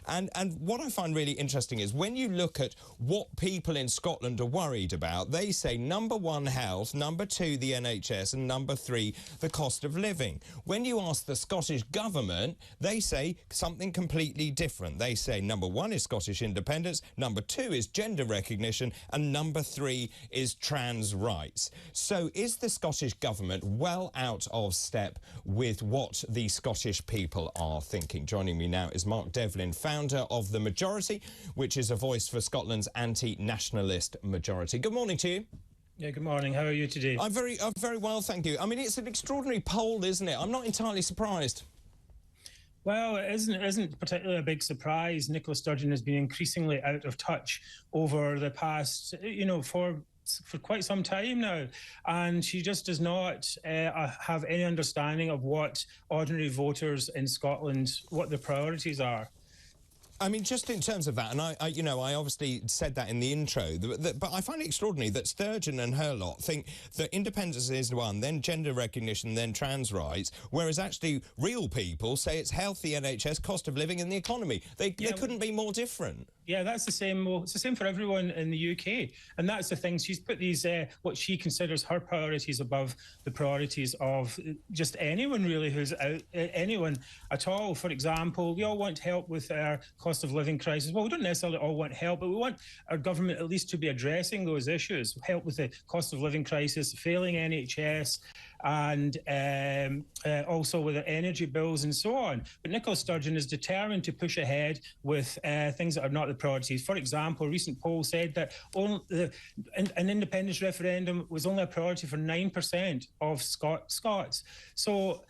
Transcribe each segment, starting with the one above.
And what I find really interesting is when you look at what people in Scotland are worried about, they say number one, health, number two, the NHS, and number three, the cost of living. When you ask the Scottish Government, they say something completely different. They say number one is Scottish independence, number two is gender recognition, and number three is trans rights. So is the Scottish Government well out of step with what the Scottish people are thinking? Joining me now is Mark Devlin, founder of The Majority, which is a voice for Scotland's anti-nationalist majority. Good morning to you. Yeah, good morning. How are you today? I'm very well, thank you. I mean, it's an extraordinary poll, isn't it? I'm not entirely surprised. Well, it isn't particularly a big surprise. Nicola Sturgeon has been increasingly out of touch over the past, for quite some time now, and she just does not have any understanding of what ordinary voters in Scotland, what their priorities are. I mean, just in terms of that, and I obviously said that in the intro, but I find it extraordinary that Sturgeon and her lot think that independence is one, then gender recognition, then trans rights, whereas actually real people say it's health, the NHS, cost of living and the economy. They couldn't be more different. Yeah, that's the same. Well, it's the same for everyone in the UK. And that's the thing. She's put these, what she considers her priorities above the priorities of just anyone really who's out, anyone at all. For example, we all want help with our cost of living crisis. Well, we don't necessarily all want help, but we want our government at least to be addressing those issues. Help with the cost of living crisis, failing NHS, and also with the energy bills and so on. But Nicola Sturgeon is determined to push ahead with things that are not the priorities. For example, a recent poll said that an independence referendum was only a priority for 9% of Scots. So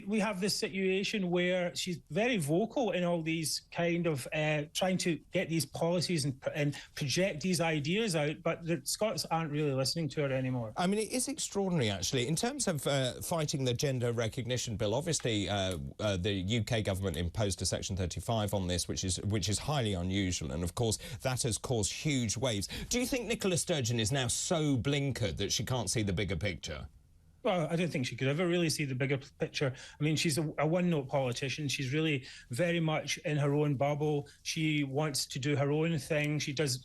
we have this situation where she's very vocal in all these kind of trying to get these policies and project these ideas out, but the Scots aren't really listening to her anymore. I mean, it is extraordinary, actually. In terms of fighting the gender recognition bill, obviously the UK government imposed a Section 35 on this, which is highly unusual, and of course that has caused huge waves. Do you think Nicola Sturgeon is now so blinkered that she can't see the bigger picture? Well, I don't think she could ever really see the bigger picture. I mean, she's a one-note politician. She's really very much in her own bubble. She wants to do her own thing. She doesn't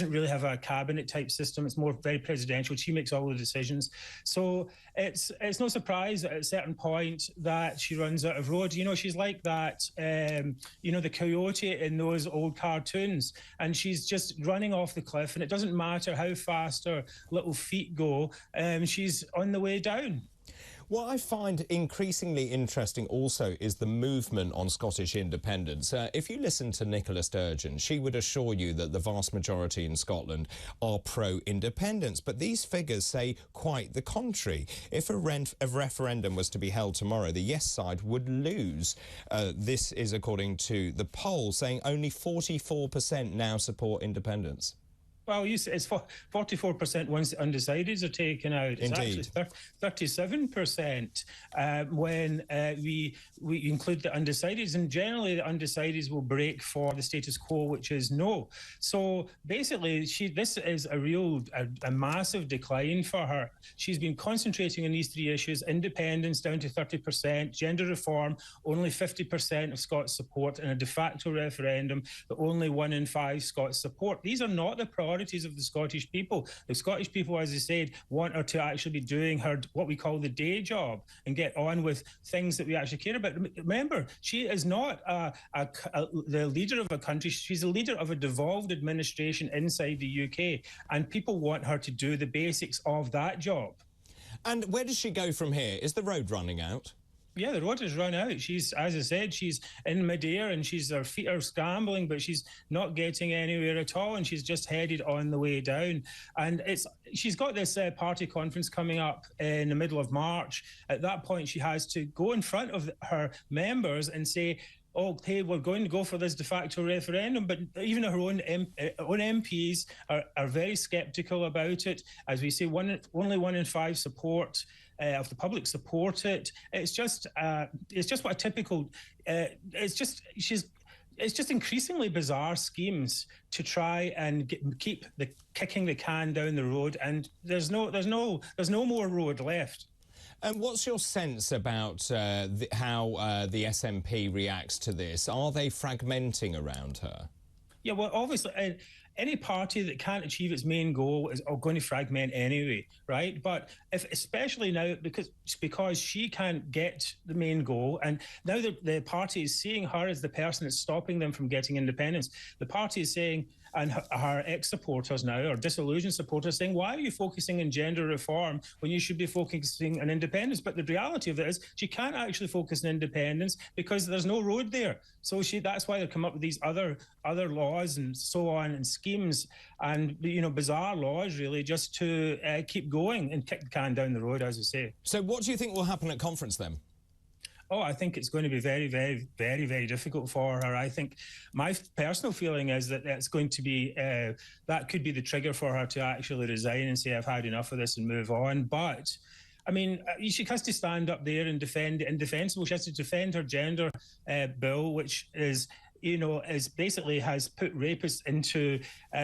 really have a cabinet type system. It's more very presidential. She makes all the decisions. So it's no surprise at a certain point that she runs out of road. You know, she's like that, the coyote in those old cartoons, and she's just running off the cliff, and it doesn't matter how fast her little feet go. She's on the way down. What I find increasingly interesting also is the movement on Scottish independence. If you listen to Nicola Sturgeon, she would assure you that the vast majority in Scotland are pro-independence, but these figures say quite the contrary. If a referendum was to be held tomorrow, the yes side would lose. This is according to the poll, saying only 44% now support independence. Well, it's 44% once the undecideds are taken out. It's Indeed. actually 37% when we include the undecideds, and generally the undecideds will break for the status quo, which is no. So basically, this is a massive decline for her. She's been concentrating on these three issues: independence down to 30%, gender reform only 50% of Scots support, and a de facto referendum that only 1 in 5 Scots support. These are not the priorities of the Scottish people. The Scottish people, as I said, want her to actually be doing her what we call the day job and get on with things that we actually care about. Remember, she is not the leader of a country. She's a leader of a devolved administration inside the UK, and people want her to do the basics of that job. And where does she go from here? Is the road running out? Yeah, the road has run out. She's, as I said, she's in midair and her feet are scrambling, but she's not getting anywhere at all, and she's just headed on the way down. And she's got this party conference coming up in the middle of March. At that point, she has to go in front of her members and say, oh, hey, we're going to go for this de facto referendum. But even her own MPs are very sceptical about it. As we say, only 1 in 5 support of the public support it. It's just what a typical. It's just increasingly bizarre schemes to try and keep kicking the can down the road. And there's no more road left. And what's your sense about how the SNP reacts to this? Are they fragmenting around her? Yeah, well, obviously, any party that can't achieve its main goal is going to fragment anyway, right? But especially now, because she can't get the main goal, and now the party is seeing her as the person that's stopping them from getting independence. The party is saying, and her ex-supporters now, or disillusioned supporters, saying, why are you focusing on gender reform when you should be focusing on independence? But the reality of it is she can't actually focus on independence because there's no road there. So that's why they've come up with these other laws and so on, and schemes and, bizarre laws, really, just to keep going and kick the can down the road, as we say. So what do you think will happen at conference then? Oh, I think it's going to be very, very, very, very difficult for her. I think my personal feeling is that that's going to be, that could be the trigger for her to actually resign and say, I've had enough of this and move on. But I mean, she has to stand up there and defend the indefensible. She has to defend her gender bill, which is, basically has put rapists into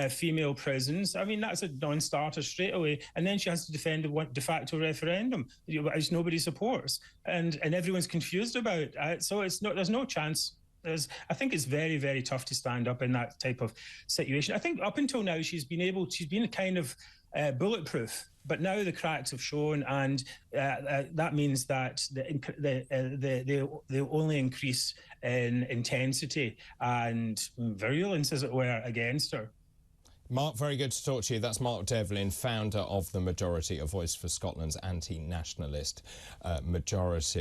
female prisons. I mean, that's a non-starter straight away. And then she has to defend a de facto referendum, which nobody supports, and everyone's confused about. So there's no chance. I think it's very, very tough to stand up in that type of situation. I think up until now she's been kind of bulletproof. But now the cracks have shown, and that means that they only increase in intensity and virulence, as it were, against her. Mark, very good to talk to you. That's Mark Devlin, founder of The Majority, a voice for Scotland's anti-nationalist majority.